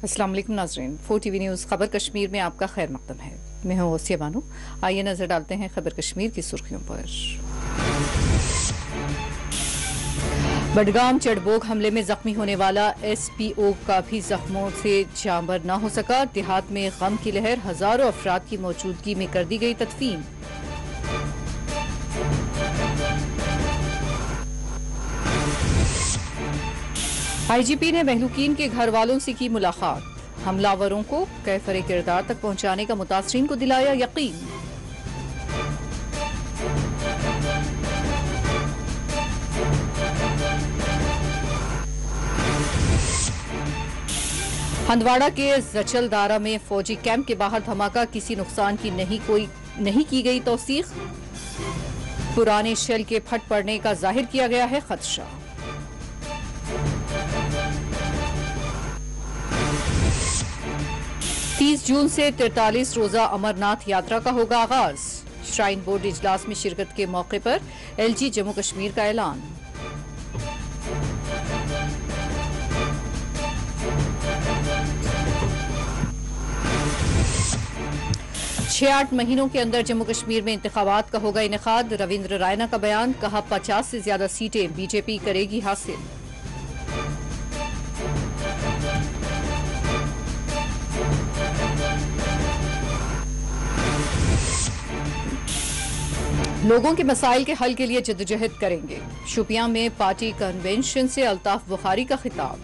अस्सलाम वालेकुम नाज़रीन, 4TV न्यूज़ खबर कश्मीर में आपका खैर मकदम है। मैं हूं होसिया बानो। आइए नजर डालते हैं खबर कश्मीर की सुर्खियों पर। बडगाम चढ़बोग हमले में जख्मी होने वाला SPO का भी जख्मों से जांबर न हो सका। देहात में गम की लहर, हजारों अफराद की मौजूदगी में कर दी गई तदफीन। IGP ने महलूकीन के घर वालों से की मुलाकात। हमलावरों को कैफरे किरदार तक पहुंचाने का मुतासरीन को दिलाया यकीन। हंदवाड़ा के जचलदारा में फौजी कैंप के बाहर धमाका, किसी नुकसान की नहीं की गई तौसीक। पुराने शेल के फट पड़ने का जाहिर किया गया है खदशा। जून से 43 रोजा अमरनाथ यात्रा का होगा आगाज। श्राइन बोर्ड इजलास में शिरकत के मौके पर LG जम्मू कश्मीर का ऐलान। छह 8 महीनों के अंदर जम्मू कश्मीर में इंतखाबात का होगा इनेकाद। रविंद्र रायना का बयान, कहा 50 से ज्यादा सीटें BJP करेगी हासिल। लोगों के मसाइल के हल के लिए जद्दोजहद करेंगे। शोपियां में पार्टी कन्वेंशन से अल्ताफ बुखारी का खिताब।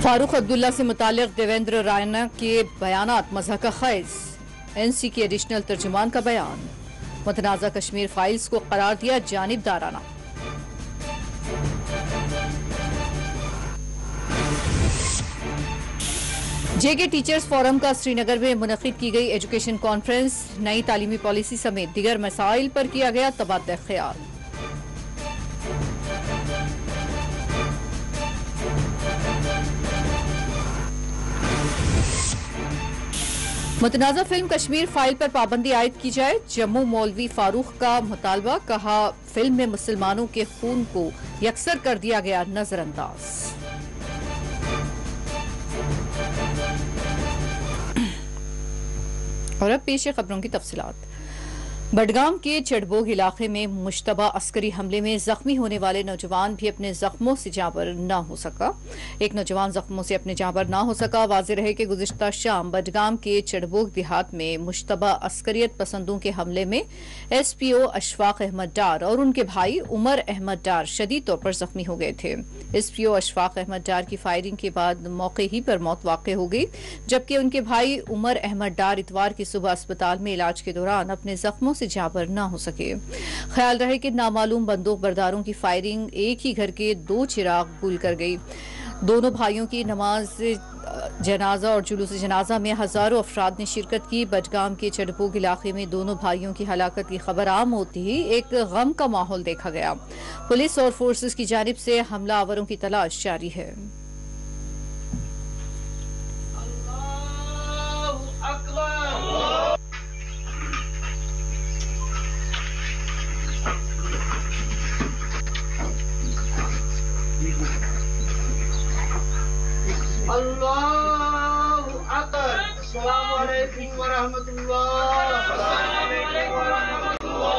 फारूक अब्दुल्ला से मुतालिक देवेंद्र रायना के बयानात मज़हक का खैज। NC के एडिशनल तर्जुमान का बयान, मुतनाज़ा कश्मीर फाइल्स को करार दिया जानिबदाराना। JK टीचर्स फोरम का श्रीनगर में मुनक़िद की गई एजुकेशन कॉन्फ्रेंस। नई तालीमी पॉलिसी समेत दीगर मसाइल पर किया गया तबादला ख्याल। मुतनाज़ा फिल्म कश्मीर फाइल पर पाबंदी आयद की जाए। जम्मू मौलवी फारूक का मुतालबा, कहा फिल्म में मुसलमानों के खून को यकसर कर दिया गया नजरअंदाज। और अब पेश है खबरों की तफसीलात। बडगाम के चढ़बोग इलाके में मुश्तबा अस्करी हमले में जख्मी होने वाले नौजवान भी अपने जख्मों से जांबर न हो सका। एक नौजवान जख्मों से अपने जांबर न हो सका। वाज़ेह रहे कि गुज़िश्ता शाम बडगाम के चढ़बोग देहात में मुश्तबा अस्करियत पसंदों के हमले में SPO अशफाक अहमद डार और उनके भाई उमर अहमद डार शदीद तौर पर जख्मी हो गए थे। SPO अशफाक अहमद डार की फायरिंग के बाद मौके ही पर मौत वाक़ हो गई, जबकि उनके भाई उमर अहमद डार इतवार की सुबह अस्पताल में इलाज के दौरान अपने जख्मों से जाबर न हो सके। ख्याल रहे कि नामालूम बंदूक बरदारों की फायरिंग एक ही घर के 2 चिराग गुल कर गई। दोनों भाइयों की नमाज जनाजा और जुलूस जनाजा में हजारों अफराद ने शिरकत की। बडगाम के चढ़बोग इलाके में दोनों भाइयों की हलाकत की खबर आम होती ही एक गम का माहौल देखा गया। पुलिस और फोर्सेस की जानिब से हमलावरों की तलाश जारी है। अल्लाहु अकबर। अस्सलामु अलैकुम व रहमतुल्लाह। अस्सलामु अलैकुम व रहमतुल्लाह।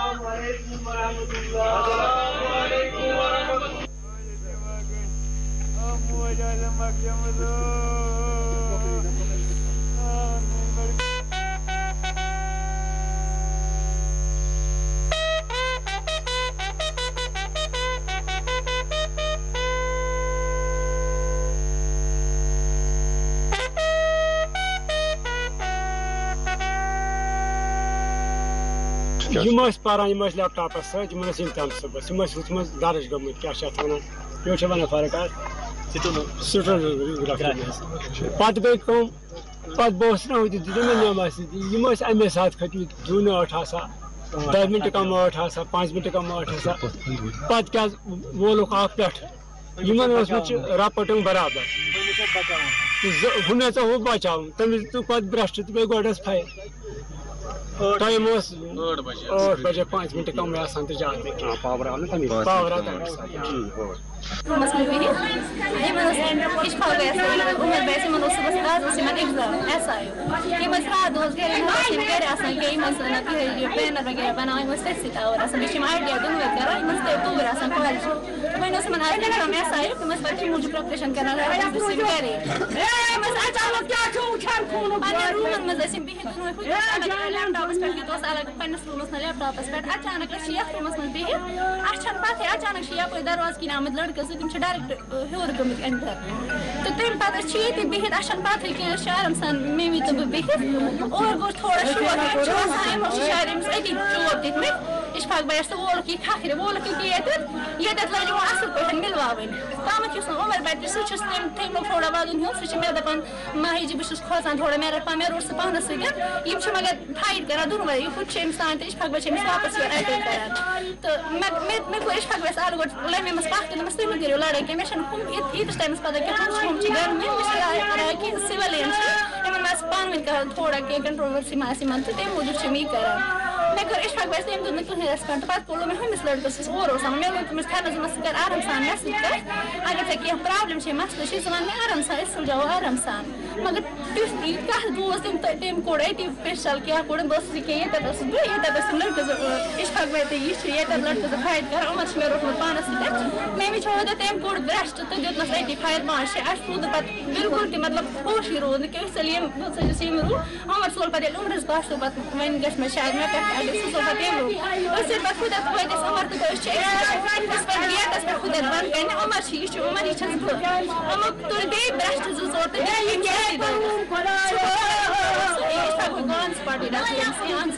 अस्सलामु अलैकुम व रहमतुल्लाह। अस्सलामु अलैकुम व रहमतुल्लाह। यम पारान यम लैपटॉपस सत यम इम्तहान सुबह यम दर्ज गमुत क्या ये वन फर्क पे गई कम पे बहुत नमाज यम अमे साथ खत जून 8 10 मिनट कम 8 5 मिनट कम 8 पे क्या वोलुक पे रपट बराबर हूँ वो बचा तमिस पे ब्रश तो पे गोडस फायर टाइम 8 बजे 5 मिनट कम आसान तो जाते पावर मसले भी ये मतलब इस फाल गया उम्र वैसे मतलब सुबह आज उसी में एग्जाम ऐसा है ये मसला दोस्त के लिए नहीं कर आसान के मसला कि ये प्लानर वगैरह बनाए मस्त सीता और आसान विषय में आइडिया दूंगा कर मस्त तो वो आसान कॉलेज मैंने उसमें आज तक हम ऐसा है कि मस्त बच्चे मुझे प्रिपरेशन करना है उससे करे मस्त अचानक क्या क्यों उठान खून पानी रूम में जैसे भी दोनों कुछ लैपटॉप पर की तो अलग पन्नस रूम में लैपटॉप पर अचानक शिया रूम में भी अच्छा बात है अचानक शिया कोई दरवाजे की नाम लड़के से तुम डायरेक्ट हेर गमित एंटर तो तम पता छीत बिहित अशन पता कि शारम सन मेमी तो बिहित और गो थोड़ा शोर छो साइम शारम सदी चोर दित में इस भाग बयस वोल की खाखरे वोल की ये लगे वो असल पे मिलवावन तामत युस उमर बैठ से छस तम थोड़ा बाद उन से मे दपन माही जी बस खोसान थोड़ा मेरा पा मेरा से पान से यम छ मगर फाइट करा दुन वे यु कुछ इंसान इस भाग बचे वापस अटैक करा तो मैं को इस भाग बस आलो ले में मस पाख मस्त में गिरो लड़ाई के मिशन हम इस टाइम पता कि हम घर में मिशन कि सिविलियन एमन मस पान में का थोड़ा के कंट्रोवर्सी मासी मन तो ते मुझे चमी करा मैं कर इस भाग बस तुम तो रेस्पेक्ट बात बोलो में हम इस लड़के से और सामने मैं तुम थाना से मस्त कर आराम सान मैसेज कर अगर तक ये प्रॉब्लम छे मस्त छे जमान में आराम सान सुलझाओ आराम सान मगर तुस का दोस्त तुम कोड़े ती स्पेशल क्या कोड़े बस के ये तब लड़के इस भाग में ये ये तब लड़के से फाइट कर उमर में रोक पान से मैं भी छोड़ देते हैं कोड ब्रस्ट तो जो ना साइड फाइट मार से आज खुद बात बिल्कुल ती मतलब होश ही रोन के सलिए से सीमरू उमर सोल पर उम्र से बात तो बात मैं गश में शायद मैं पे सो पते लो उससे बात खुद कोई दे समर तो छे इस पर दिया दस पर खुद बन के उमर छी उमर ही छस हम तो दे ब्रस्ट जो जोते ये गांस पार्टी दा सियांस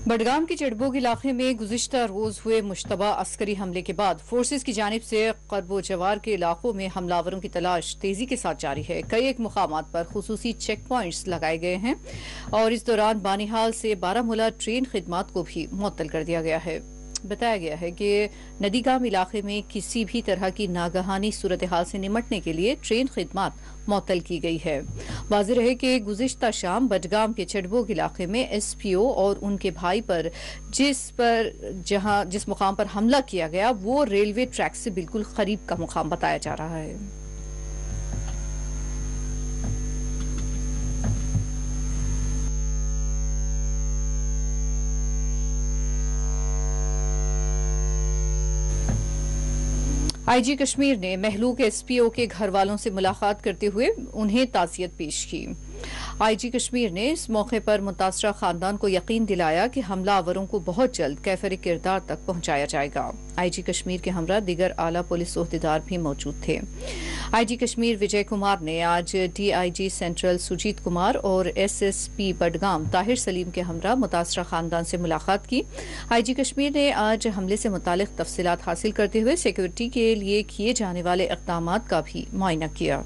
बडगाम के चड़बोग इलाके में गुज़िश्ता रोज हुए मुश्तबा अस्करी हमले के बाद फोर्सेस की जानिब से कर्बो जवार के इलाकों में हमलावरों की तलाश तेजी के साथ जारी है। कई एक मुकामात पर खुसूसी चेक पॉइंट्स लगाए गए हैं और इस दौरान बानिहाल से बारामूला ट्रेन खिदमात को भी मुअत्तल कर दिया गया है। बताया गया है कि नदीगाम इलाके में किसी भी तरह की नागहानी सूरत हाल से निमटने के लिए ट्रेन खिदमात मुअत्तल की गई है। वाज़ेह रहे कि गुज़िश्ता शाम बडगाम के चड़बोग इलाके में SPO और उनके भाई पर जिस मुकाम पर हमला किया गया वो रेलवे ट्रैक से बिल्कुल करीब का मुकाम बताया जा रहा है। IG कश्मीर ने महलूक SPO के घर वालों से मुलाकात करते हुए उन्हें ताज़ियत पेश की। IG कश्मीर ने इस मौके पर मुतासरा खानदान को यकीन दिलाया कि हमलावरों को बहुत जल्द कैफर किरदार तक पहुंचाया जाएगा। IG कश्मीर के हमरा दीगर आला पुलिस ओहदेदार भी मौजूद थे। IG कश्मीर विजय कुमार ने आज DIG सेंट्रल सुजीत कुमार और SSP बडगाम ताहिर सलीम के हमरा मुतासरा खानदान से मुलाकात की। IG कश्मीर ने आज हमले से मुतालिक तफसीलात हासिल करते हुए सिक्योरिटी के लिए किए जाने वाले इक़दामात का भी मुआयना किया।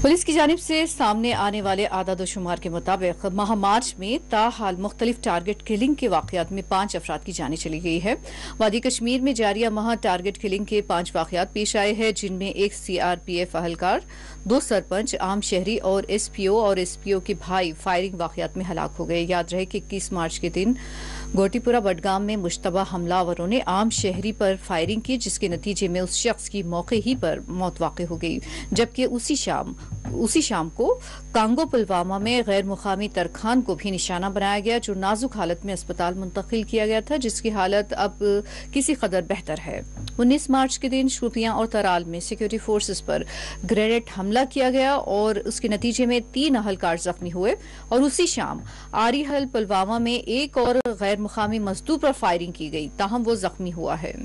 पुलिस की जानिब से सामने आने वाले आदाद-ओ-शुमार के मुताबिक माह मार्च में ताहाल मुख्तलिफ टारगेट किलिंग के वाकयात में 5 अफराद की जानें चली गई है। वादी कश्मीर में जारिया माह टारगेट किलिंग के 5 वाकयात पेश आए हैं, जिनमें एक CRPF अहलकार, 2 सरपंच, आम शहरी और SPO के भाई फायरिंग वाकयात में हलाक हो गए। याद रहे कि 21 मार्च के दिन गोटीपुरा बडगाम में मुश्तबा हमलावरों ने आम शहरी पर फायरिंग की, जिसके नतीजे में उस शख्स की मौके ही पर मौत वाक़ हो गई। जबकि उसी शाम को कांगो पुलवामा में गैर मुकामी तरखान को भी निशाना बनाया गया, जो नाजुक हालत में अस्पताल मुंतकिल किया गया था, जिसकी हालत अब किसी कदर बेहतर है। 19 मार्च के दिन शोपियां और तराल में सिक्योरिटी फोर्सेस पर ग्रेनेड हमला किया गया और उसके नतीजे में 3 अहलकार जख्मी हुए। और उसी शाम आरीहल पुलवामा में एक और गैर मुकामी मजदूर पर फायरिंग की गई, ताहम वो जख्मी हुआ है।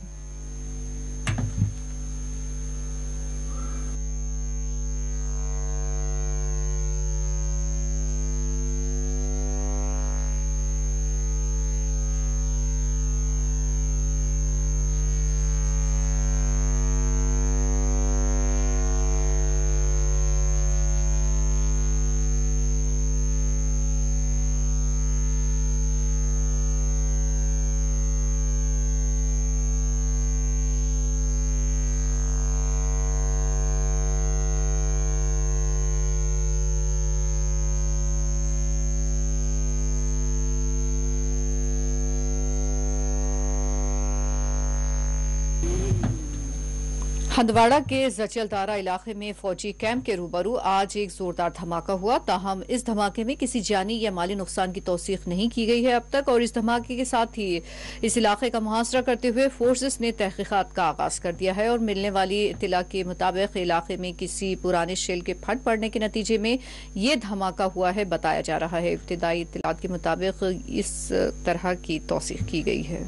हंदवाड़ा के जचलदारा इलाके में फौजी कैंप के रूबरू आज एक जोरदार धमाका हुआ। ताहम इस धमाके में किसी जानी या माली नुकसान की तौसीक नहीं की गई है अब तक। और इस धमाके के साथ ही इस इलाके का मुहासरा करते हुए फोर्सेस ने तहकीकात का आगाज कर दिया है। और मिलने वाली इत्तला के मुताबिक इलाके में किसी पुराने शेल के फट पड़ने के नतीजे में ये धमाका हुआ है बताया जा रहा है। इब्तिदाई इत्तलात के मुताबिक इस तरह की तौसीक की गई है।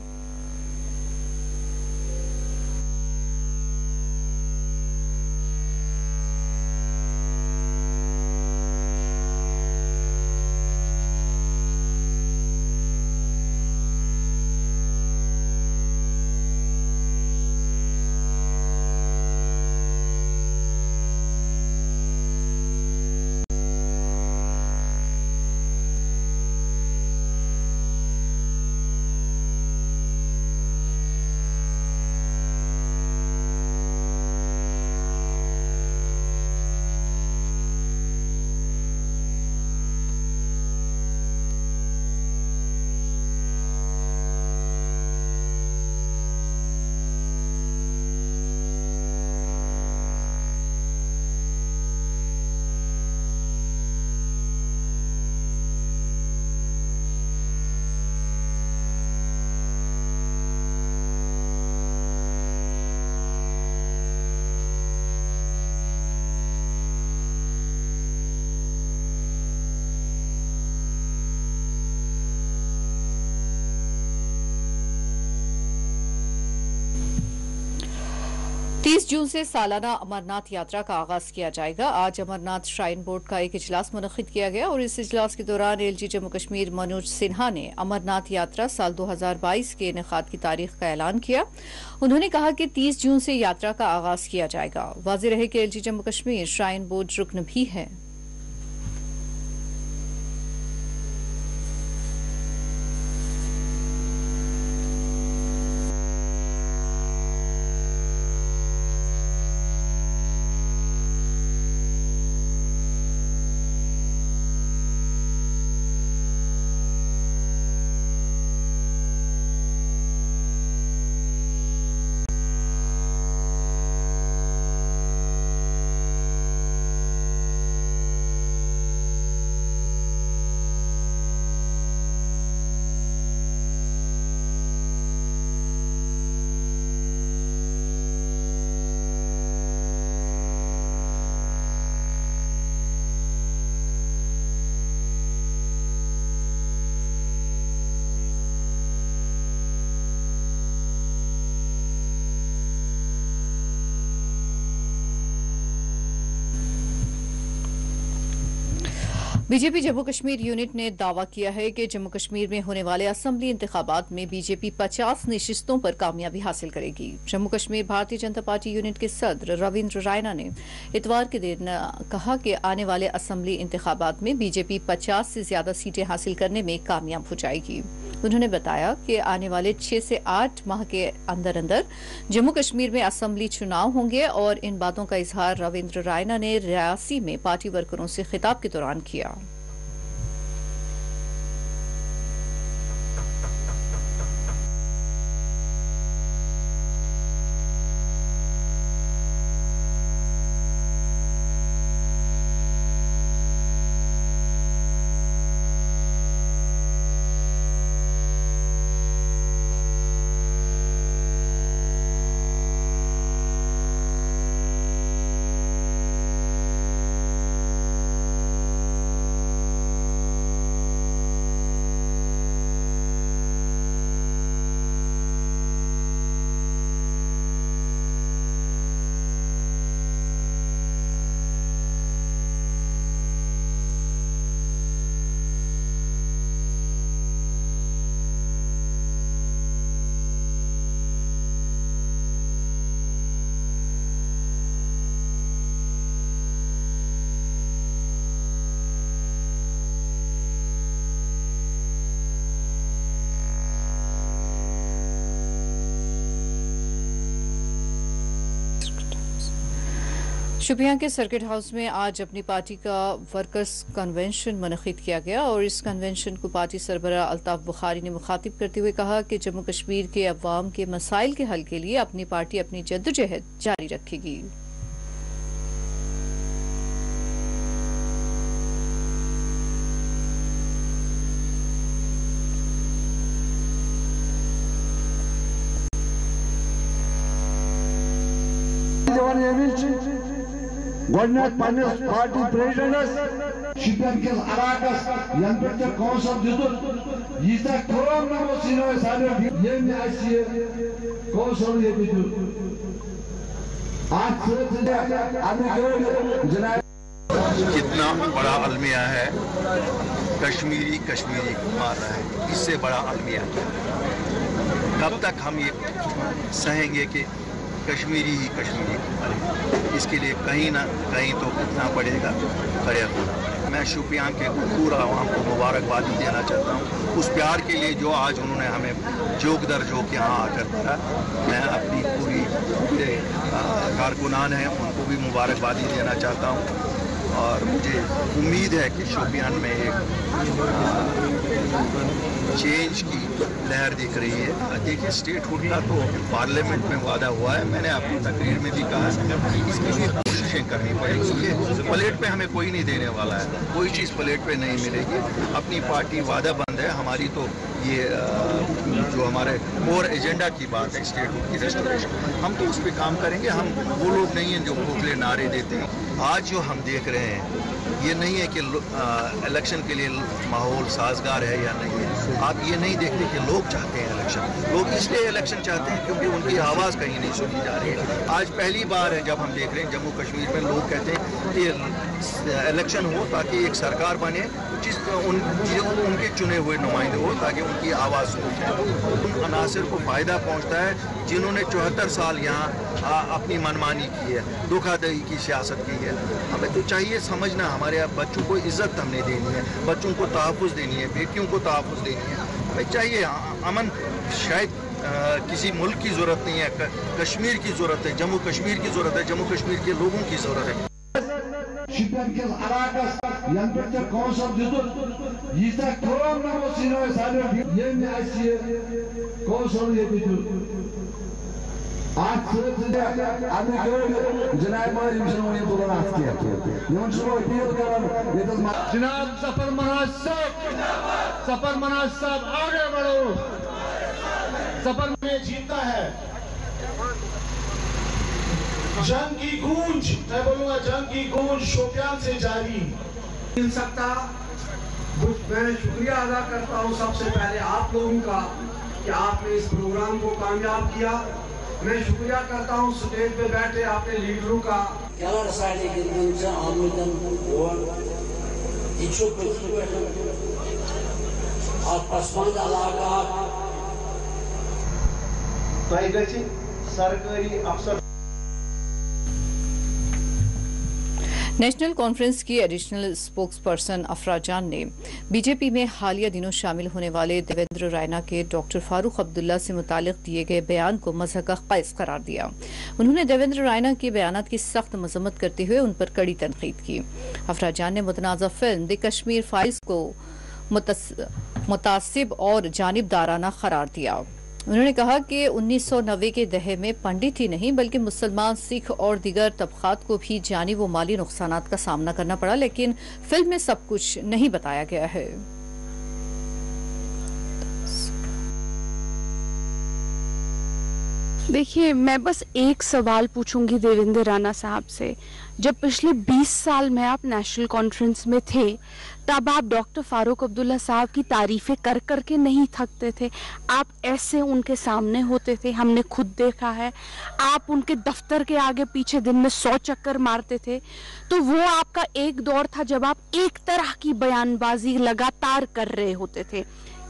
जून से सालाना अमरनाथ यात्रा का आगाज किया जाएगा। आज अमरनाथ श्राइन बोर्ड का एक इजलास मुनक्किद किया गया और इस इजलास के दौरान LG जम्मू कश्मीर मनोज सिन्हा ने अमरनाथ यात्रा साल 2022 के इनेकाद की तारीख का ऐलान किया। उन्होंने कहा कि 30 जून से यात्रा का आगाज किया जाएगा। वाज़ेह रहे कि LG Jammu Kashmir shrine board रुकन भी है। बीजेपी जम्मू कश्मीर यूनिट ने दावा किया है कि जम्मू कश्मीर में होने वाले असेंबली इंतखाबात में बीजेपी 50 नशिस्तों पर कामयाबी हासिल करेगी। जम्मू कश्मीर भारतीय जनता पार्टी यूनिट के सदर रविंद्र रायना ने इतवार के दिन कहा कि आने वाले असेंबली इंतखाबात में बीजेपी 50 से ज्यादा सीटें हासिल करने में कामयाब हो जाएगी। उन्होंने बताया कि आने वाले 6 से 8 माह के अंदर अंदर जम्मू कश्मीर में असेंबली चुनाव होंगे और इन बातों का इजहार रविंद्र रायना ने रियासी में पार्टी वर्करों से खिताब के दौरान किया। शोपियां के सर्किट हाउस में आज अपनी पार्टी का वर्कर्स कन्वेंशन मुनक़िद किया गया और इस कन्वेंशन को पार्टी सरबराह अल्ताफ बुखारी ने मुखातिब करते हुए कहा कि जम्मू कश्मीर के अवाम के मसाइल के हल के लिए अपनी पार्टी अपनी जद्दोजहद जारी रखेगी। पार्टी प्रेसिडेंटस शिपियन किस इलाकस यन पे कौंसल दितुत यीता कम नमो सिनो सारे ये आसी कौंसल ये दितुत आज जनाब कितना बड़ा अलमिया है, कश्मीरी कश्मीरी को मार रहा है, इससे बड़ा अलमिया कब तक हम ये सहेंगे कि कश्मीरी ही कश्मीरी को, इसके लिए कहीं ना कहीं तो उठना पड़ेगा, खड़े होना पड़ेगा। मैं शोपियां के पूरा आवाम को मुबारकबादी देना चाहता हूँ उस प्यार के लिए जो आज उन्होंने हमें जोक दर जोक यहाँ आकर भरा। मैं अपनी पूरे कारकुनान हैं उनको भी मुबारकबादी देना चाहता हूँ और मुझे उम्मीद है कि शोपियान में एक चेंज की लहर दिख रही है। देखिए स्टेटहुड का तो पार्लियामेंट में वादा हुआ है, मैंने अपनी तकरीर में भी कहा इसके लिए कोशिशें करनी पड़ेगी क्योंकि प्लेट पे हमें कोई नहीं देने वाला है, कोई चीज़ प्लेट पे नहीं मिलेगी। अपनी पार्टी वादा बंद है, हमारी तो ये जो हमारे कोर एजेंडा की बात है स्टेटहुड की रेस्टोरेशन, हम तो उस पर काम करेंगे। हम वो लोग नहीं हैं जो खोखले नारे देते हैं। आज जो हम देख रहे हैं ये नहीं है कि इलेक्शन के लिए माहौल साजगार है या नहीं है। आप ये नहीं देखते कि लोग चाहते हैं इलेक्शन, लोग इसलिए इलेक्शन चाहते हैं क्योंकि उनकी आवाज़ कहीं नहीं सुनी जा रही है। आज पहली बार है जब हम देख रहे हैं जम्मू कश्मीर में लोग कहते हैं कि इलेक्शन हो ताकि एक सरकार बने उनके चुने हुए नुमाइंदे हो ताकि उनकी आवाज़ सुनी जाए। उन अनासर को फ़ायदा पहुँचता है जिन्होंने 74 साल यहाँ अपनी मनमानी की है, धोखाधड़ी की सियासत की है। हमें तो चाहिए समझना हमारे बच्चों को इज्जत हमने देनी है, बच्चों को तहफ़्फ़ुज़ देनी है, बेटियों को तहफ़्फ़ुज़ देनी है। हमें चाहिए अमन, शायद किसी मुल्क की ज़रूरत नहीं है, कश्मीर की ज़रूरत है, जम्मू कश्मीर की ज़रूरत है, जम्मू कश्मीर के लोगों की ज़रूरत है। शिपियन किस इलाकस यन पे कौंसल दितुत यीता कम नमो सिनो सारे ये आसी कौंसल ये दितुत आज जनाब जफर मनाज साहब आगे बढ़ो, सफर में जीता है। जंग की गूंज, मैं बोलूंगा जंग की गूंज शोपियान से जारी मिल सकता। मैं शुक्रिया अदा करता हूं सबसे पहले आप लोगों का कि आपने इस प्रोग्राम को कामयाब किया। मैं शुक्रिया करता हूं स्टेज पे बैठे आपके लीडरों का। सरकारी अफसर। नेशनल कॉन्फ्रेंस की एडिशनल स्पोक्सपर्सन अफरा जान ने बीजेपी में हालिया दिनों शामिल होने वाले देवेंद्र रायना के डॉक्टर फारूक अब्दुल्ला से मुतालिक दिए गए बयान को मज़हक़ क़ैस करार दिया। उन्होंने देवेंद्र रायना के बयानात की सख्त मजम्मत करते हुए उन पर कड़ी तनकीद की। अफरा जान ने मुतनाज़ा फिल्म द कश्मीर फाइल्स को मुतासिब और जानिबदाराना करार दिया। उन्होंने कहा कि 1990 के दहे में पंडित ही नहीं बल्कि मुसलमान, सिख और दीगर तबकात को भी जानी व माली नुकसानात का सामना करना पड़ा, लेकिन फिल्म में सब कुछ नहीं बताया गया है। देखिए, मैं बस एक सवाल पूछूंगी देवेंद्र राणा साहब से। जब पिछले 20 साल में आप नेशनल कॉन्फ्रेंस में थे, तब आप डॉक्टर फारूक अब्दुल्ला साहब की तारीफें कर करके नहीं थकते थे। आप ऐसे उनके सामने होते थे, हमने खुद देखा है। आप उनके दफ्तर के आगे पीछे दिन में 100 चक्कर मारते थे। तो वो आपका एक दौर था जब आप एक तरह की बयानबाजी लगातार कर रहे होते थे।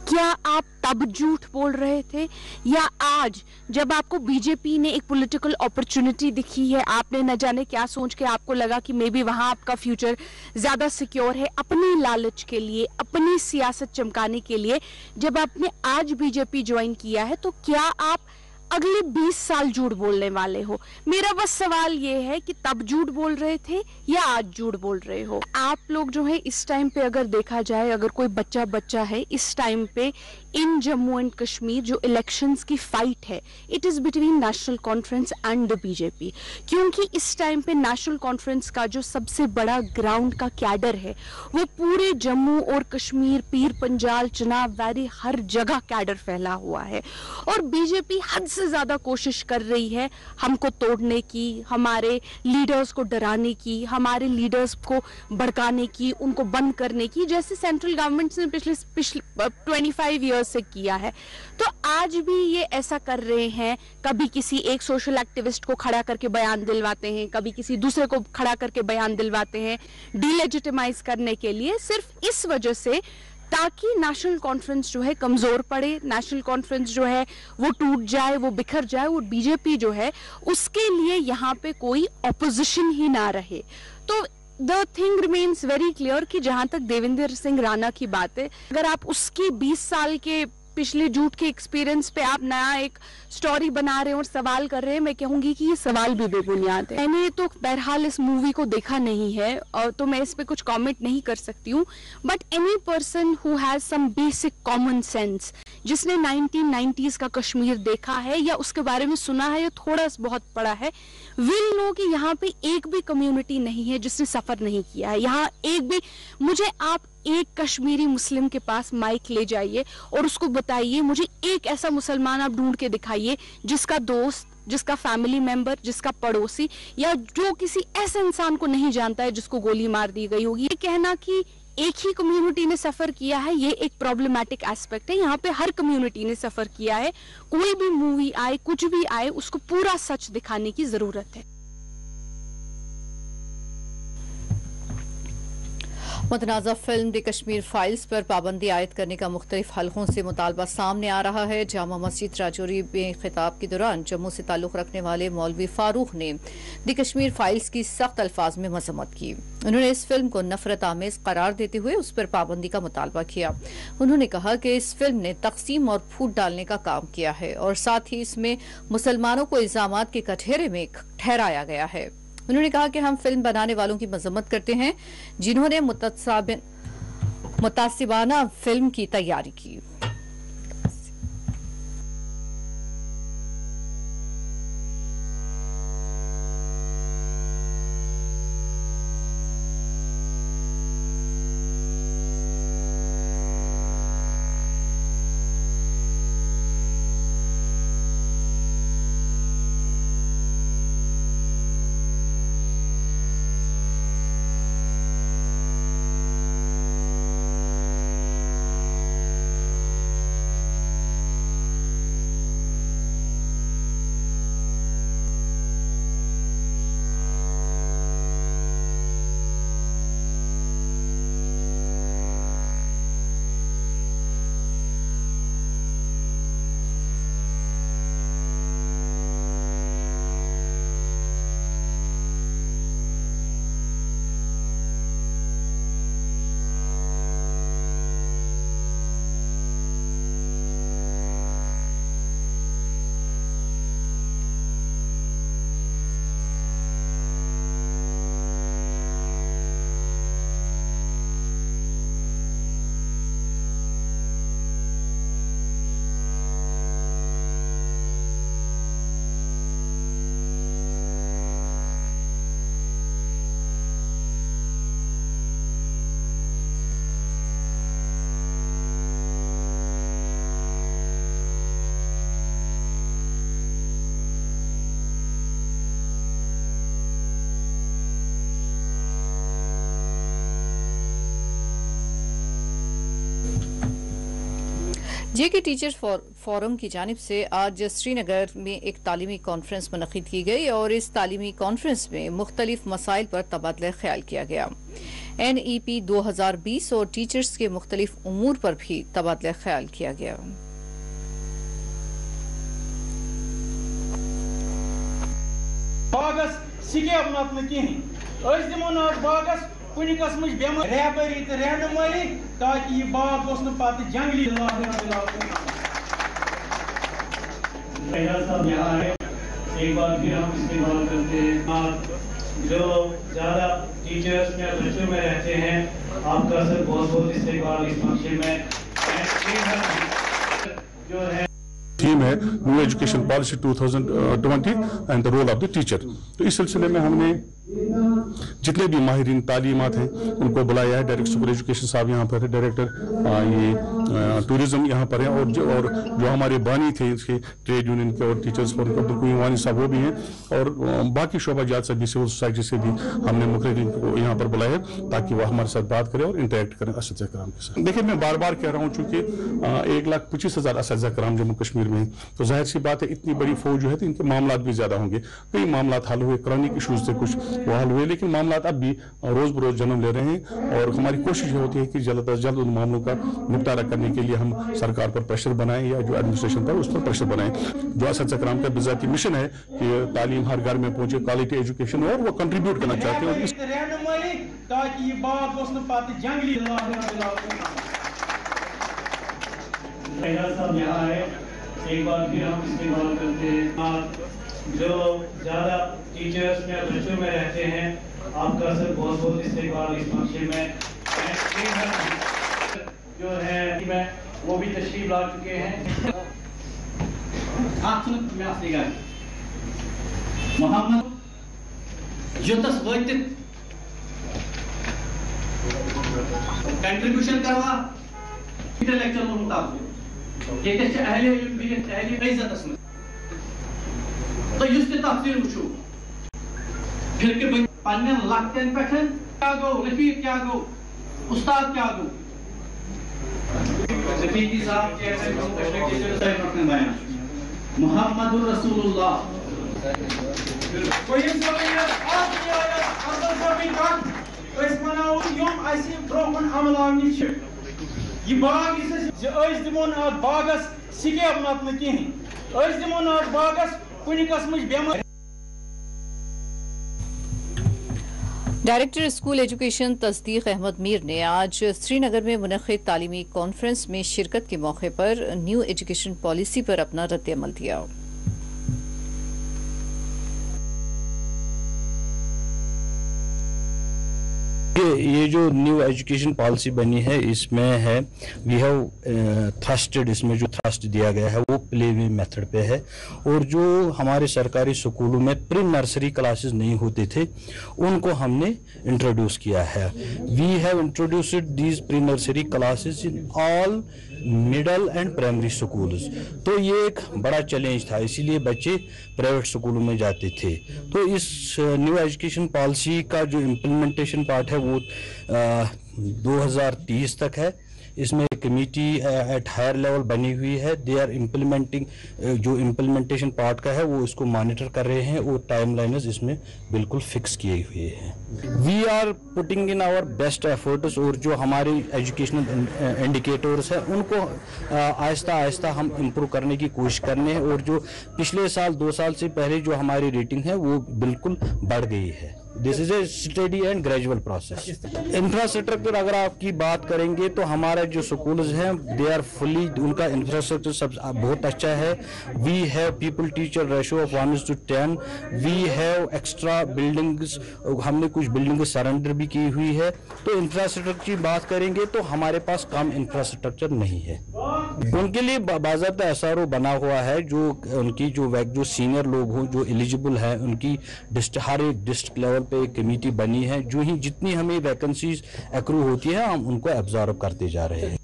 क्या आप तब झूठ बोल रहे थे, या आज जब आपको बीजेपी ने एक पॉलिटिकल अपॉर्चुनिटी दिखी है, आपने न जाने क्या सोच के आपको लगा कि मे बी वहां आपका फ्यूचर ज्यादा सिक्योर है, अपनी लालच के लिए, अपनी सियासत चमकाने के लिए जब आपने आज बीजेपी ज्वाइन किया है, तो क्या आप अगले 20 साल झूठ बोलने वाले हो? मेरा बस सवाल ये है कि तब झूठ बोल रहे थे या आज झूठ बोल रहे हो? आप लोग जो है इस टाइम पे अगर देखा जाए, अगर कोई बच्चा है इस टाइम पे इन जम्मू एंड कश्मीर जो इलेक्शंस की फाइट है, it is between national conference and the BJP. क्योंकि इस टाइम पे नेशनल कॉन्फ्रेंस का जो सबसे बड़ा ग्राउंड का कैडर है वो पूरे जम्मू और कश्मीर, पीर पंजाल, चिनाब वैली, हर जगह कैडर फैला हुआ है। और बीजेपी हद से ज्यादा कोशिश कर रही है हमको तोड़ने की, हमारे लीडर्स को डराने की, हमारे लीडर्स को भड़काने की, उनको बंद करने की, जैसे सेंट्रल गवर्नमेंट ने पिछले 25 ईयर्स से किया है। तो आज भी ये ऐसा कर रहे हैं। कभी किसी एक सोशल एक्टिविस्ट को खड़ा करके बयान दिलवाते हैं, कभी किसी दूसरे को खड़ा करके बयान दिलवाते हैं, डिलेजिटिमाइज करने के लिए, सिर्फ इस वजह से ताकि नेशनल कॉन्फ्रेंस जो है कमजोर पड़े, नेशनल कॉन्फ्रेंस जो है वो टूट जाए, वो बिखर जाए, और बीजेपी जो है उसके लिए यहाँ पे कोई ऑपोजिशन ही ना रहे। तो the thing remains very clear कि जहां तक देवेंद्र सिंह राणा की बात है, अगर आप उसकी 20 साल के पिछले झूठ के एक्सपीरियंस पे आप नया एक स्टोरी बना रहे हैं और सवाल कर रहे हैं, मैं कहूंगी कि ये सवाल भी बेबुनियाद है। मैंने तो बहरहाल इस मूवी को देखा नहीं है और तो मैं इस पे कुछ कमेंट नहीं कर सकती हूँ, but any person who has some basic common sense, जिसने 1990s का कश्मीर देखा है या उसके बारे में सुना है या थोड़ा बहुत पढ़ा है, विल नो कि यहाँ पे एक भी कम्युनिटी नहीं है जिसने सफर नहीं किया है। यहाँ एक भी, मुझे आप एक कश्मीरी मुस्लिम के पास माइक ले जाइए और उसको बताइए, मुझे एक ऐसा मुसलमान आप ढूंढ के दिखाइए जिसका दोस्त, जिसका फैमिली मेंबर, जिसका पड़ोसी या जो किसी ऐसे इंसान को नहीं जानता है जिसको गोली मार दी गई होगी। ये कहना कि एक ही कम्युनिटी ने सफर किया है, ये एक प्रॉब्लमैटिक एस्पेक्ट है। यहाँ पे हर कम्युनिटी ने सफर किया है। कोई भी मूवी आए, कुछ भी आए, उसको पूरा सच दिखाने की जरूरत है। मुतनाज़ा फिल्म द कश्मीर फाइल्स पर पाबंदी आयद करने का मुख्तलिफ हलकों से मुतालबा सामने आ रहा है। जामा मस्जिद राजौरी में खिताब के दौरान जम्मू से ताल्लुक रखने वाले मौलवी फारूक ने द कश्मीर फाइल्स की सख्त अल्फाज में मजम्मत की। उन्होंने इस फिल्म को नफरत आमेज करार देते हुए उस पर पाबंदी का मुतालबा किया। उन्होंने कहा कि इस फिल्म ने तकसीम और फूट डालने का काम किया है और साथ ही इसमें मुसलमानों को इल्जामात के कटघरे में ठहराया गया है। उन्होंने कहा कि हम फिल्म बनाने वालों की मजम्मत करते हैं जिन्होंने मुतासिबाना फिल्म की तैयारी की। जेके टीचर्स फोरम की जानिब से आज श्रीनगर में एक तालीमी कॉन्फ्रेंस मुनक़िद की गई और इस तालीमी कॉन्फ्रेंस में मुख्तलिफ मसाइल पर तबादला ख्याल किया गया। NEP 2020 और टीचर्स के मुख्तलिफ उमूर पर भी तबादला ख्याल किया गया। बागस सिकेब नत कहें दिमो ना बागस कुछ कस्म रहबरी तो रहनुमाई ताकि यह बाग पे जंगली यहाँ है। एक बार फिर हम इस्तेमाल करते हैं जो ज़्यादा टीचर्स में बच्चों में रहते हैं, आपका सर बहुत बहुत इस्तेमाल इस फंक्शन में जो है थीम है new education policy 2020 and the role of the teacher. तो इस सिलसिले में हमने जितने भी माहिरीन तालीमात हैं उनको बुलाया है। डायरेक्टर स्कूल एजुकेशन साहब यहाँ पर है, डायरेक्टर ये टूरिज्म यहाँ पर है, और जो हमारे बानी थे इसके ट्रेड यूनियन के और टीचर्स फोरम के अब्दुल कुईम वानी साहब वो भी हैं, और बाकी शोबाजात से भी सिविल सोसाइटी से भी हमने मुखर्रीन को यहाँ पर बुलाया है ताकि वह हमारे साथ बात करें और इंटरेक्ट करें असद कराम के साथ। देखिए मैं बार बार कह रहा हूँ चूंकि 1,25,000 असद कराम जम्मू कश्मीर में, तो जाहिर सी बात है इतनी बड़ी फौज जो है तो इनके मामला भी ज्यादा होंगे। कई मामला हल हुए, क्रॉनिक इशूज से कुछ वो हल हुए, लेकिन मामला अब भी रोज बरोज जन्म ले रहे हैं और हमारी कोशिश होती है कि जल्द अज जल्द उन मामलों का निपटारा करने के लिए हम सरकार पर प्रेशर बनाएं या जो एडमिनिस्ट्रेशन पर उस पर प्रेशर बनाएं। जो असद कराम का बिजाती मिशन है कि तालीम हर घर में पहुंचे, क्वालिटी एजुकेशन, और वो कंट्रीब्यूट करना चाहते हैं ताकि यह बाग जंगली यहाँ है। एक बार फिर हम इस्तेमाल करते हैं जो ज़्यादा टीचर्स में बच्चों में रहते हैं, आपका सर बहुत बहुत इस्तेमाल इस फंक्शन में जो है मैं वो भी तशरीफ ला चुके हैं। मोहम्मद युतस वत कंट्रीब्यूशन करवा इंटेलेक्चुअल मुताबिक अहले इज्जत तो तफसील वो फिर के पन्न लकन पे क्या गो रफीक क्या गो उस्ताद क्या गो रफीकी साहब मुहम्मदुर रसूलुल्लाह यह बाग दिमो ना बागस सिकेब नत कहें दिमो ना बागस कुछ कस्म बेमार। डायरेक्टर स्कूल एजुकेशन तस्दीक अहमद मीर ने आज श्रीनगर में मुनक़िद तालीमी कॉन्फ्रेंस में शिरकत के मौके पर न्यू एजुकेशन पॉलिसी पर अपना रद्द-ए-अमल दिया। ये जो न्यू एजुकेशन पॉलिसी बनी है इसमें है वी हैव थ्रस्टेड, इसमें जो थ्रस्ट दिया गया है वो प्ले वे मेथड पे है, और जो हमारे सरकारी स्कूलों में प्री नर्सरी क्लासेस नहीं होते थे उनको हमने इंट्रोड्यूस किया है। We have introduced these pre nursery classes in all middle and primary schools. तो ये एक बड़ा चैलेंज था, इसीलिए बच्चे प्राइवेट स्कूलों में जाते थे। तो इस न्यू एजुकेशन पॉलिसी का जो इम्प्लीमेंटेशन पार्ट है वो 2030 तक है। इसमें कमेटी एट हायर लेवल बनी हुई है, दे आर इम्प्लीमेंटिंग, जो इम्प्लीमेंटेशन पार्ट का है वो इसको मॉनिटर कर रहे हैं और टाइमलाइनर्स इसमें बिल्कुल फिक्स किए हुए हैं। We are putting in our best efforts, और जो हमारे एजुकेशनल इंडिकेटर्स हैं उनको आहिस्ता आहिस्ता हम इम्प्रूव करने की कोशिश करने हैं, और जो पिछले साल 2 साल से पहले जो हमारी रेटिंग है वो बिल्कुल बढ़ गई है। This is a steady and gradual process. Infrastructure अगर आपकी बात करेंगे तो हमारे जो स्कूल्स हैं दे आर फुली, उनका इंफ्रास्ट्रक्चर सब बहुत अच्छा है। We have people teacher ratio of 1:10। We have extra buildings, हमने कुछ बिल्डिंग सरेंडर भी की हुई है। तो इंफ्रास्ट्रक्चर की बात करेंगे तो हमारे पास कम इंफ्रास्ट्रक्चर नहीं है। उनके लिए बाज़ाब्ता SRO बना हुआ है, जो उनकी जो सीनियर लोग हों जो एलिजिबल हैं उनकी हर एक डिस्ट्रिक्ट लेवल पे एक कमेटी बनी है। जो ही जितनी हमें वैकेंसीज एक्रू होती है हम उनको एब्जॉर्ब करते जा रहे हैं।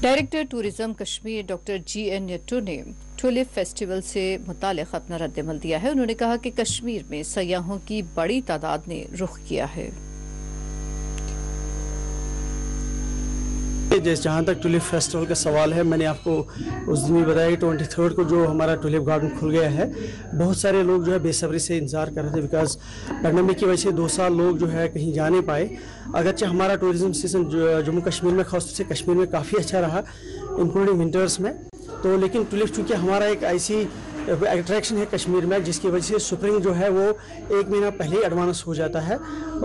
Director tourism Kashmir doctor GN यट्टू ने टुलिप फेस्टिवल से मुताल्लिक़ अपना रद्दमल दिया है। उन्होंने कहा कि कश्मीर में सयाहों की बड़ी तादाद ने रुख किया है। जहाँ तक टुलिप फेस्टिवल का सवाल है, मैंने आपको उस दिन भी बताया कि 23 को जो हमारा टुलिप गार्डन खुल गया है, बहुत सारे लोग जो है बेसब्री से इंतज़ार कर रहे थे। बिकॉज पैंडेमिक की वजह से 2 साल लोग जो है कहीं जा नहीं पाए। अगरचे हमारा टूरिज्म सीजन जम्मू कश्मीर में, खासतौर से कश्मीर में काफ़ी अच्छा रहा, इंक्लूडिंग विंटर्स में। तो लेकिन टुलिप चूँकि हमारा एक ऐसी अट्रैक्शन है कश्मीर में, जिसकी वजह से स्प्रिंग जो है वो 1 महीना पहले ही एडवांस हो जाता है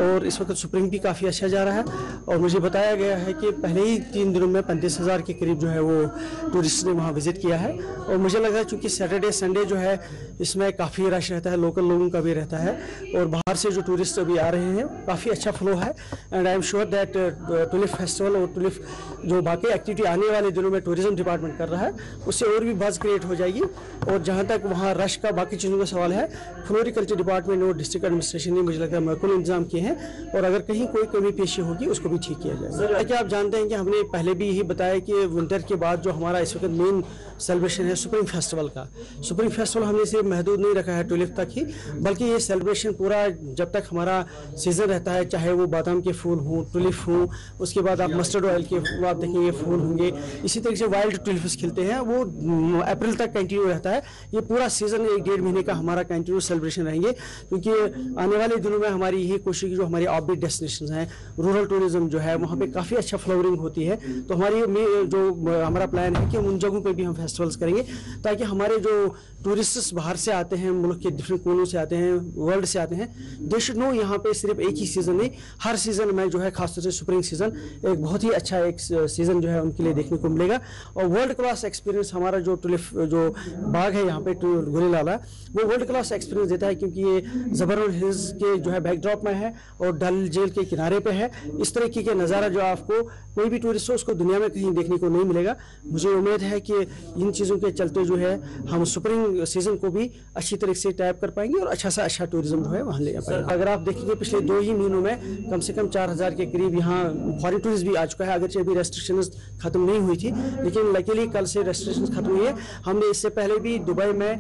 और इस वक्त स्प्रिंग भी काफ़ी अच्छा जा रहा है। और मुझे बताया गया है कि पहले ही 3 दिनों में 35,000 के करीब जो है वो टूरिस्ट ने वहाँ विज़िट किया है। और मुझे लगा है चूँकि सैटरडे संडे जो है इसमें काफ़ी रश रहता है, लोकल लोगों का भी रहता है और बाहर से जो टूरिस्ट अभी आ रहे हैं काफ़ी अच्छा फ्लो है। And I am sure that tulip festival और टुलिप जो बाकी एक्टिविटी आने वाले दिनों में टूरिज्म डिपार्टमेंट कर रहा है, उससे और भी बज़ क्रिएट हो जाएगी। और जहाँ तक वहाँ रश का बाकी चीज़ों का सवाल है, फ्लोरिकल्चर डिपार्टमेंट और डिस्ट्रिक्ट एडमिनिस्ट्रेशन ने मुझे लगता है मैकुल इंतजाम किए हैं और अगर कहीं कोई कमी पेशी होगी उसको भी ठीक किया जाएगा। क्या आप जानते हैं कि हमने पहले भी यही बताया कि विंटर के बाद जो हमारा इस वक्त मेन सेलिब्रेशन है स्प्रिंग फेस्टिवल का। स्प्रिंग फेस्टिवल हमने सिर्फ महदूद नहीं रखा है टुलिप तक ही, बल्कि ये सेलिब्रेशन पूरा जब तक हमारा सीज़न रहता है, चाहे वो बादाम के फूल हों, टुलिप हों, उसके बाद आप मस्टर्ड ऑयल के आप देखेंगे फूल होंगे, इसी तरीके से वाइल्ड टुलिप्स खिलते हैं, वो अप्रैल तक कंटिन्यू रहता है। ये पूरा सीज़न 1-1.5 महीने का हमारा कंटिन्यू सेलिब्रेशन रहेंगे, क्योंकि आने वाले दिनों में हमारी यही कोशिश की जो हमारी ऑफबीट डेस्टिनेशन हैं, रूरल टूरिज्म जो है वहाँ पे काफ़ी अच्छा फ्लावरिंग होती है। तो हमारी जो हमारा प्लान है कि उन जगहों पे भी हम फेस्टिवल्स करेंगे ताकि हमारे जो टूरिस्ट्स बाहर से आते हैं, मुल्क के डिफरेंट कोनों से आते हैं, वर्ल्ड से आते हैं, दे शुड नो यहाँ पे सिर्फ एक ही सीज़न नहीं, हर सीज़न में जो है खासतौर से स्प्रिंग सीज़न एक बहुत ही अच्छा एक सीज़न जो है उनके लिए देखने को मिलेगा। और वर्ल्ड क्लास एक्सपीरियंस हमारा जो टुलिप जो बाग है यहाँ पे गुलीलाला, वो वर्ल्ड क्लास एक्सपीरियंस देता है, क्योंकि ये ज़बरदस्त हिल्स के जो है बैकड्रॉप में है और डल झील के किनारे पे है। इस तरीके के नज़ारा जो आपको कोई भी टूरिस्ट हो उसको दुनिया में कहीं देखने को नहीं मिलेगा। मुझे उम्मीद है कि इन चीज़ों के चलते जो है हम स्प्रिंग सीज़न को भी अच्छी तरीके से टैप कर पाएंगे और अच्छा सा अच्छा टूरिज्म जो है वहाँ ले पाएंगे। अगर आप देखेंगे पिछले 2 ही महीनों में कम से कम 4,000 के करीब यहाँ फॉरेन टूरिस्ट भी आ चुका है। अगरचे अभी रेस्ट्रिक्शंस खत्म नहीं हुई थी, लेकिन लकीली कल से रेस्ट्रिक्शंस खत्म हुई है। हमने इससे पहले भी दुबई में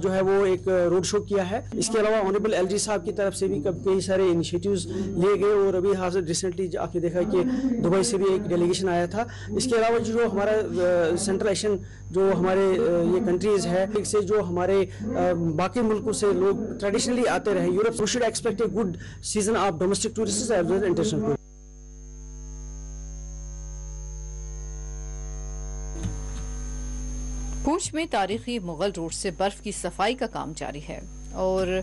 जो है वो एक रोड शो किया है। इसके अलावा ऑनरेबल LG साहब की तरफ से भी कई सारे इनिशिएटिव्स लिए गए और अभी हाल रिसेंटली आपने देखा कि दुबई से भी एक डेलीगेशन आया था। इसके अलावा जो हमारा सेंट्रल एशियन जो हमारे ये कंट्रीज़ है, से जो हमारे बाकी मुल्कों से लोग ट्रेडिशनली आते रहे Europe, we should expect a good season of domestic tourist as well as international. Poonch में तारीखी मुगल रोड से बर्फ की सफाई का काम जारी है और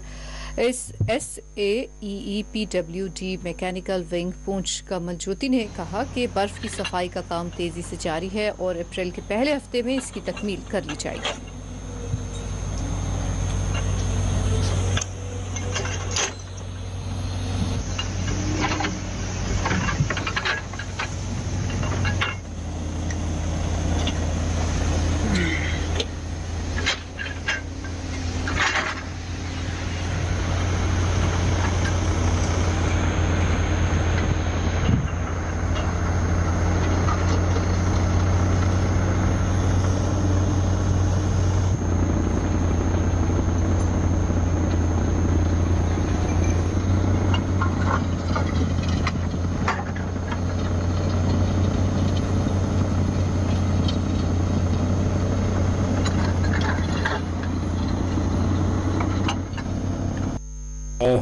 इस SAEEPWD मैकेनिकल विंग पूंछ कमल ज्योति ने कहा कि बर्फ की सफाई का काम तेजी से जारी है और अप्रैल के पहले हफ्ते में इसकी तकमील कर ली जाएगी।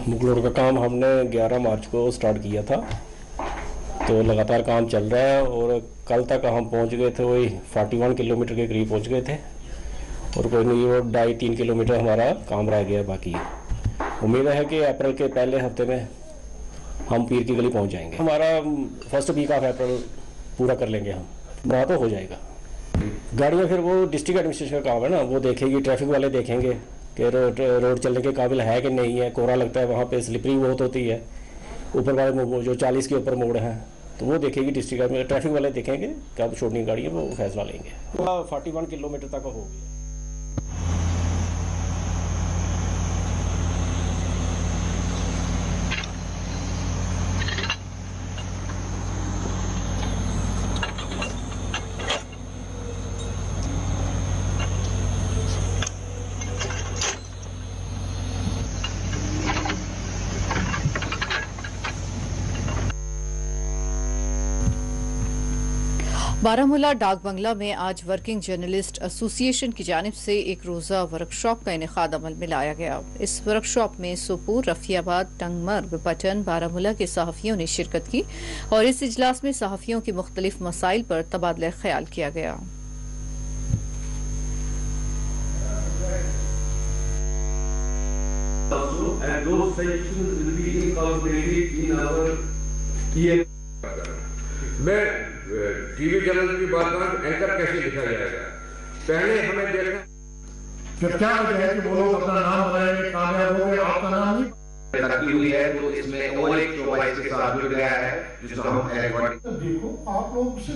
मुगल रोड का काम हमने 11 मार्च को स्टार्ट किया था, तो लगातार काम चल रहा है और कल तक हम पहुंच गए थे, वही 41 किलोमीटर के करीब पहुंच गए थे और कोई नहीं वो 2.5-3 किलोमीटर हमारा काम रह गया बाकी। उम्मीद है कि अप्रैल के पहले हफ्ते में हम पीर की गली पहुंच जाएंगे। हमारा फर्स्ट वीक ऑफ अप्रैल पूरा कर लेंगे हम, वहाँ तो हो जाएगा। गाड़ियाँ फिर वो डिस्ट्रिक्ट एडमिनिस्ट्रेशन का काम है ना, वो देखेगी, ट्रैफिक वाले देखेंगे कि रोड चलने के काबिल है कि नहीं है। कोहरा लगता है वहाँ पे, स्लिपरी बहुत होती है, ऊपर वाले जो 40 के ऊपर मोड़ हैं तो वो देखेगी डिस्ट्रिक्ट में, ट्रैफिक वाले देखेंगे कब छोड़नी गाड़ी है, वो फैसला लेंगे। 41 किलोमीटर तक हो गया। बारामूला डाक बंगला में आज वर्किंग जर्नलिस्ट एसोसिएशन की जानिब से एक रोज़ा वर्कशॉप का इनेकाद अमल में लाया गया। इस वर्कशॉप में सोपोर, रफियाबाद, टंगमर्ग, पटन, बारामूला के सहाफ़ियों ने शिरकत की और इस इजलास में सहाफ़ियों की मुख्तलिफ मसाइल पर तबादला ख्याल किया गया। मैं टीवी चैनल की बात करूं, एंकर कैसे लिखा जाएगा, पहले हमें देखना फिर क्या वजह है कि वो लोग अपना नाम बनाएंगे, कामयाब हो गए, आपका नाम नहीं तरक्की हुई है तो इसमें और एक चौपाई के साथ जुड़ गया है जिसको हम देखो आप लोग से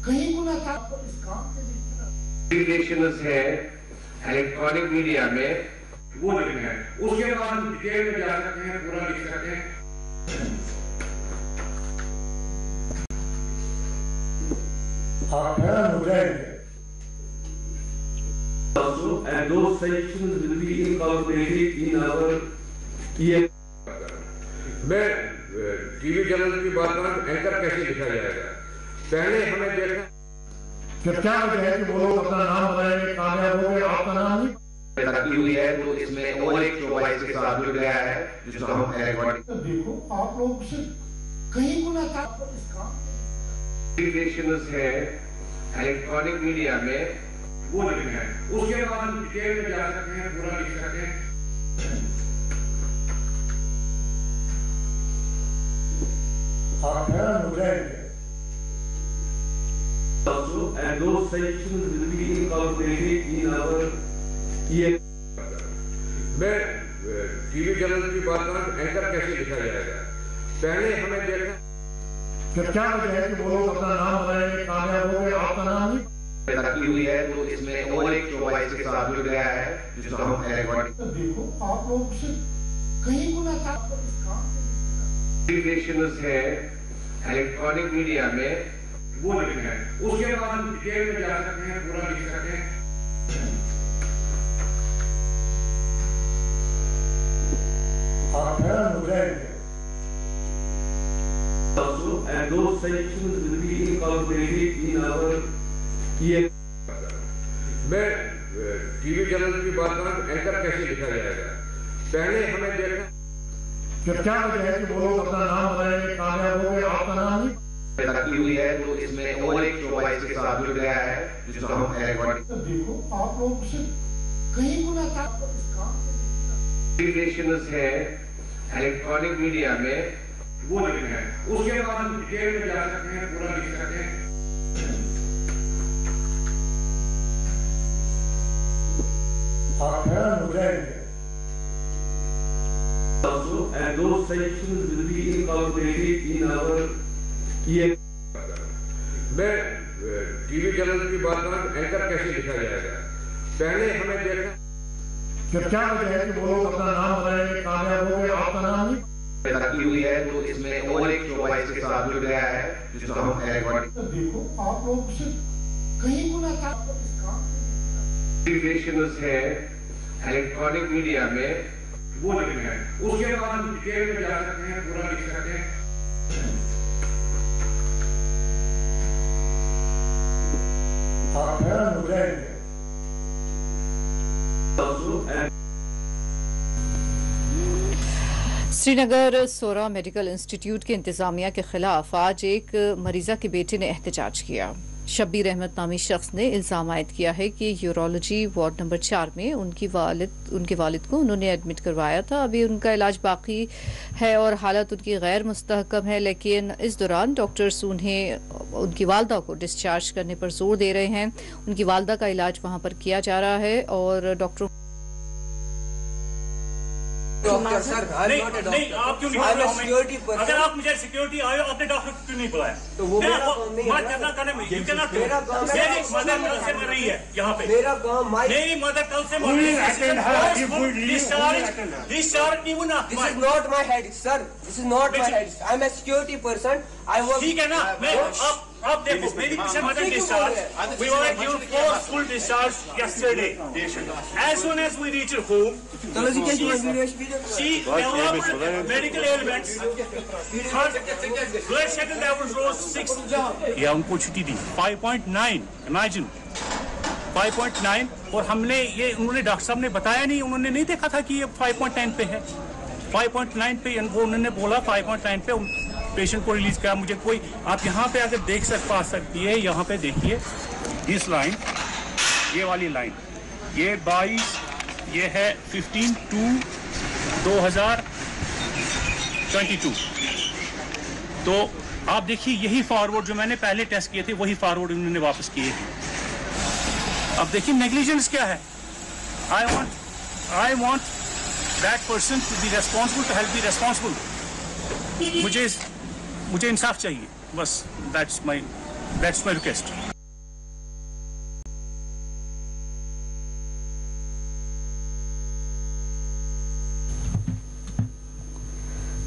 कहीं गुना था इस काम के रिलेशंस है इलेक्ट्रॉनिक मीडिया में वो लिखना है, उसके बाद हम डिटेल में जा सकते हैं, पूरा लिख सकते हैं। आप हैरान हो जाएंगे। And those sections will be incorporated in our EM. मैं टीवी चैनल की बात करूं, एंकर कैसे लिखा जाएगा, पहले हमें देखना फिर क्या वजह है कि वो लोग अपना नाम बनाएंगे, कामयाब हो गए, आपका नाम नहीं तरक्की हुई है तो इसमें और एक चौपाई के साथ जुड़ गया है जिसको हम देखो आप लोग से कहीं गुना था इस काम रिलेशंस है इलेक्ट्रॉनिक मीडिया में वो लिखना है, उसके बाद हम डिटेल में जा सकते हैं, पूरा लिख सकते हैं। आप हैरान हो जाएंगे। And those sections will be incorporated in our EM. मैं टीवी चैनल की बात करूं, एंकर कैसे लिखा जाएगा, पहले हमें देखना फिर क्या वजह है कि वो लोग अपना नाम बनाएंगे, कामयाब हो गए, आपका नाम नहीं तरक्की हुई है तो इसमें और एक चौपाई के साथ जुड़ गया है जिसको हम देखो आप लोग से कहीं गुना था इस काम रिलेशंस है इलेक्ट्रॉनिक मीडिया में वो लिखना है, उसके बाद हम डिटेल में जा सकते हैं, पूरा लिख सकते हैं। आप हैरान हो जाएंगे। And those sections will be incorporated in our EM. मैं टीवी चैनल की बात करूं, एंकर कैसे लिखा जाएगा, पहले हमें देखना फिर क्या वजह है कि वो लोग अपना नाम बनाएंगे, कामयाब हो गए, आपका नाम नहीं तरक्की हुई है तो इसमें और एक चौपाई के साथ जुड़ गया है जिसको हम देखो आप लोग से कहीं गुना था इस काम रिलेशंस है इलेक्ट्रॉनिक मीडिया में वो लिखना है, उसके बाद हम डिटेल में जा सकते हैं, पूरा लिख सकते हैं। आप हैरान हो जाएंगे। And those sections will be incorporated in our EM. मैं टीवी चैनल की बात करूं, एंकर कैसे लिखा जाएगा, पहले हमें देखना फिर क्या वजह है कि वो लोग अपना नाम बनाएंगे, कामयाब हो गए, आपका नाम नहीं तरक्की हुई है तो इसमें और एक चौपाई के साथ जुड़ गया है जिसको हम देखो आप लोग से कहीं गुना था इस काम रिलेशंस है इलेक्ट्रॉनिक मीडिया में वो लिखना है, उसके बाद हम डिटेल में जा सकते हैं, पूरा लिख सकते हैं। आप हैरान हो जाएंगे। श्रीनगर सोरा मेडिकल इंस्टीट्यूट के इंतजामिया के खिलाफ आज एक मरीजा के बेटे ने एहतजाज किया। शब्बीर अहमद नामी शख्स ने इल्जाम आयद किया है कि यूरोलॉजी वार्ड नंबर 4 में उनके वालिद को उन्होंने एडमिट करवाया था। अभी उनका इलाज बाकी है और हालत उनकी गैर मुस्तहकम है, लेकिन इस दौरान डॉक्टर्स उन्हें उनकी वालदा को डिस्चार्ज करने पर जोर दे रहे हैं। उनकी वालदा का इलाज वहां पर किया जा रहा है और डॉक्टरों डॉक्टर सर, नहीं आप क्यों नहीं सिक्योरिटी पर्सन, अगर आप मुझे सिक्योरिटी आए आपने डॉक्टर क्यों नहीं बुलाया, तो वो मेरा काम नहीं है, करना करने में यू कैन नॉट, मेरा काम मेरी मदर कल से मर रही है यहाँ पे, मेरा काम मेरी मदर कल से मर रही है, डिस्चार्ज नहीं होना, this is not my head sir, this is not my head, I am a security person, I work, ठीक है ना, मैं आप देखो मेरी mother discharge. We were given 4 full discharge yesterday. As soon as we reached home, she developed medical ailments. Her blood sugar levels rose 6. या उनको छुट्टी दी 5.9. Imagine 5.9 और हमने ये उन्होंने डॉक्टर साहब ने बताया नहीं, उन्होंने नहीं देखा था कि ये 5.9 पे है. 5.9 पे वो उन्होंने बोला 5.9 पे पेशेंट को रिलीज किया. मुझे कोई आप यहाँ पे अगर देख पा सकती है, यहाँ पे देखिए इस लाइन, ये वाली लाइन, ये 22, ये है 15/2/2022. तो आप देखिए यही फॉरवर्ड जो मैंने पहले टेस्ट किए थे वही फॉरवर्ड उन्होंने वापस किए हैं. अब देखिए नेग्लिजेंस क्या है. I want that person to be responsible, to help be responsible. मुझे इंसाफ चाहिए बस. That's my request.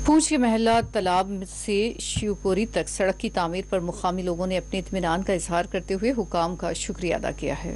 पूंछ के महला तालाब से शिवपुरी तक सड़क की तामीर पर मुकामी लोगों ने अपने इत्मीनान का इजहार करते हुए हुकाम का शुक्रिया अदा किया है.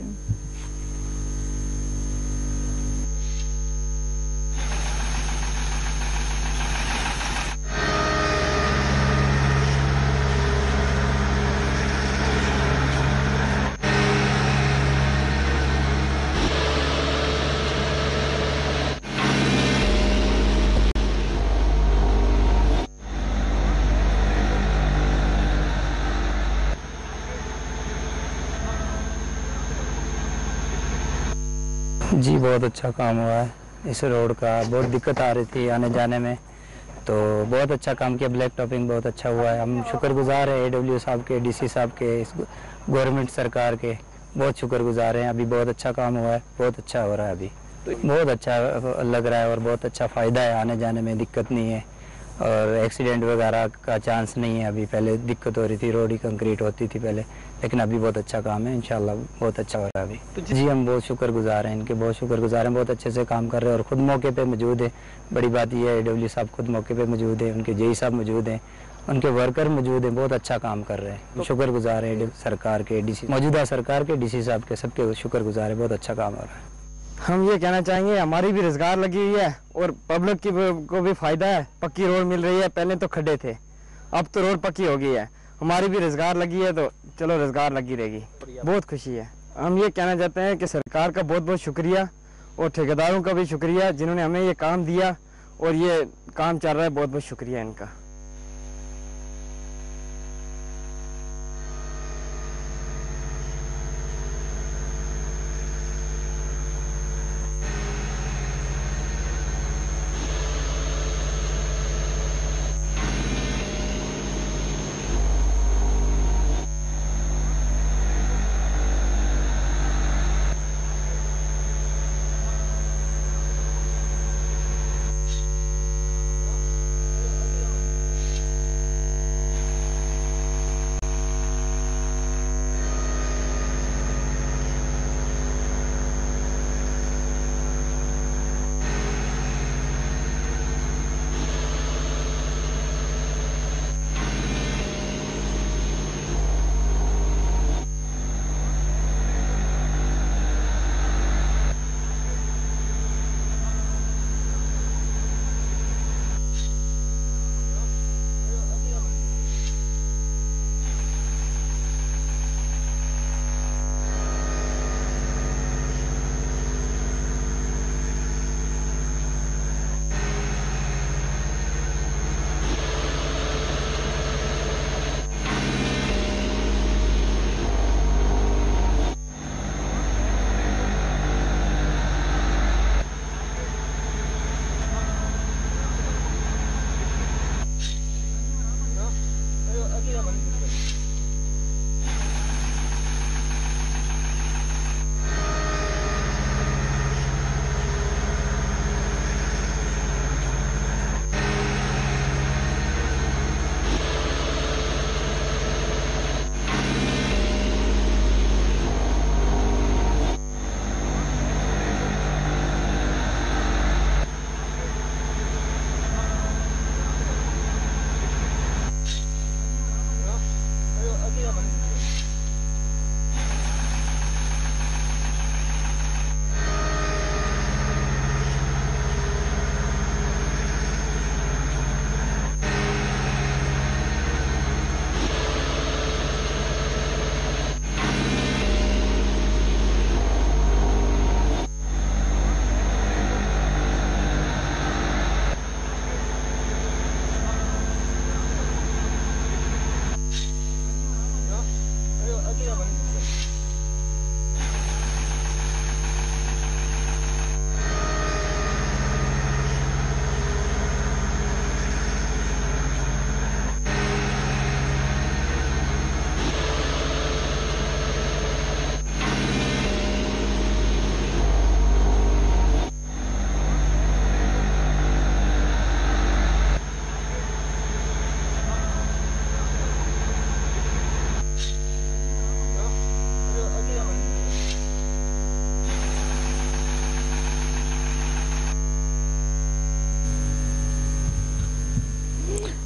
जी बहुत अच्छा काम हुआ है. इस रोड का बहुत दिक्कत आ रही थी आने जाने में, तो बहुत अच्छा काम किया. ब्लैक टॉपिंग बहुत अच्छा हुआ है. हम शुक्रगुजार हैं AW साहब के, DC साहब के, इस गवर्नमेंट सरकार के बहुत शुक्रगुजार हैं. अभी बहुत अच्छा काम हुआ है, बहुत अच्छा हो रहा है. अभी बहुत अच्छा लग रहा है और बहुत अच्छा फ़ायदा है. आने जाने में दिक्कत नहीं है और एक्सीडेंट वगैरह का चांस नहीं है. अभी पहले दिक्कत हो रही थी, रोड ही कंक्रीट होती थी पहले, लेकिन अभी बहुत अच्छा काम है. इंशाल्लाह बहुत अच्छा हो रहा है अभी. जी हम बहुत शुक्रगुजार हैं, इनके बहुत शुक्रगुजार हैं. बहुत अच्छे से काम कर रहे हैं और ख़ुद मौके पे मौजूद है. बड़ी बात यह है AW साहब खुद मौके पे मौजूद है, उनके JE साहब मौजूद हैं, उनके वर्कर मौजूद हैं. बहुत अच्छा काम कर रहे हैं. शुक्रगुजार हैं सरकार के, DC मौजूदा सरकार के, DC साहब के, सबके शुक्रगुजार है. बहुत अच्छा काम हो रहा है. हम ये कहना चाहेंगे हमारी भी रोजगार लगी हुई है और पब्लिक की को भी फायदा है. पक्की रोड मिल रही है, पहले तो खड्डे थे, अब तो रोड पक्की हो गई है. हमारी भी रोजगार लगी है, तो चलो रोजगार लगी रहेगी. बहुत खुशी है. हम ये कहना चाहते हैं कि सरकार का बहुत बहुत शुक्रिया और ठेकेदारों का भी शुक्रिया जिन्होंने हमें ये काम दिया और ये काम चल रहा है. बहुत बहुत शुक्रिया इनका.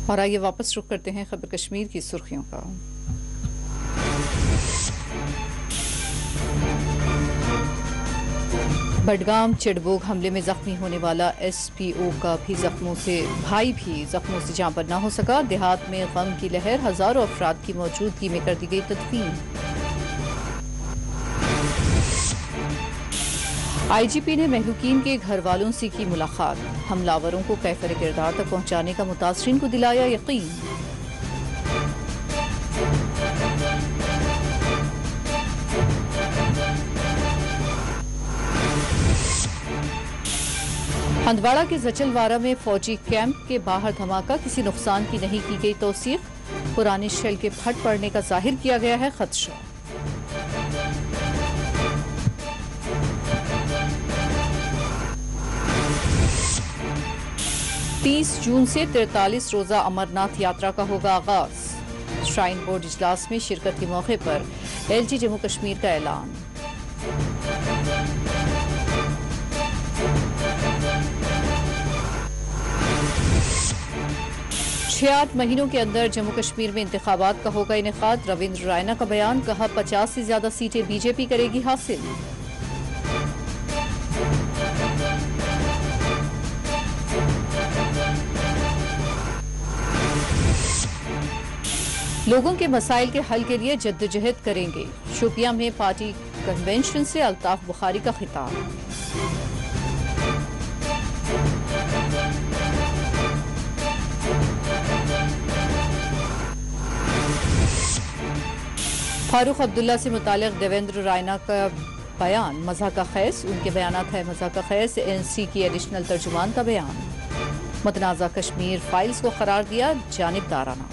और आइए वापस रुख करते हैं खबर कश्मीर की सुर्खियों का। बडगाम चिड़बोग हमले में जख्मी होने वाला SPO का भी जख्मों से जान पर न हो सका। देहात में गम की लहर, हजारों अफराद की मौजूदगी में कर दी गई तदफीन। IGP ने महलूकीन के घर वालों से की मुलाकात, हमलावरों को कैफर किरदार तक पहुंचाने का मुतासरीन को दिलाया यकीन। हंदवाड़ा के जचलवाड़ा में फौजी कैंप के बाहर धमाका, किसी नुकसान की नहीं की गई तौसीफ। पुराने शेल के फट पड़ने का जाहिर किया गया है खदशा। जून से 43 रोजा अमरनाथ यात्रा का होगा आगाज। श्राइन बोर्ड इजलास में शिरकत के मौके पर LG जम्मू कश्मीर का ऐलान। छह 8 महीनों के अंदर जम्मू कश्मीर में इंतखाबात का होगा इनेकाद। रविंद्र रायना का बयान, कहा 50 से ज्यादा सीटें बीजेपी करेगी हासिल। लोगों के मसाइल के हल के लिए जद्दोजहद करेंगे। शोपियां में पार्टी कन्वेंशन से अल्ताफ बुखारी का खिताब। फारूक अब्दुल्ला से मुतालिक देवेंद्र रायना का बयान, मज़ा का खैस। उनके बयानात है मज़ा का खैस। NC की एडिशनल तर्जुमान का बयान, मुतनाज़ा कश्मीर फाइल्स को करार दिया जानिबदाराना।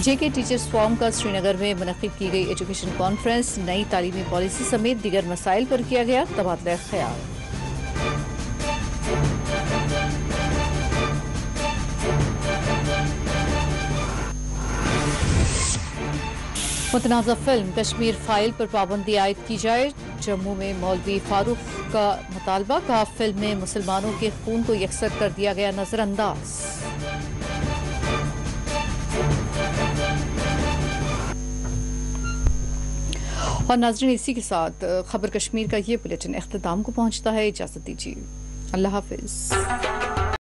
JK टीचर्स फोरम का श्रीनगर में मुनक्किद की गई एजुकेशन कॉन्फ्रेंस, नई तालीमी पॉलिसी समेत दीगर मसाइल पर किया गया तबादला ख्याल। मुतनाज़ा फिल्म कश्मीर फाइल पर पाबंदी आयद की जाए। जम्मू में मौलवी फारूक का मुतालबा, कहा फिल्म में मुसलमानों के खून को यकसर कर दिया गया नजरअंदाज। और नाज़रीन, इसी के साथ खबर कश्मीर का ये बुलेटिन इख्तिताम को पहुंचता है। इजाजत दीजिए, अल्लाह हाफिज।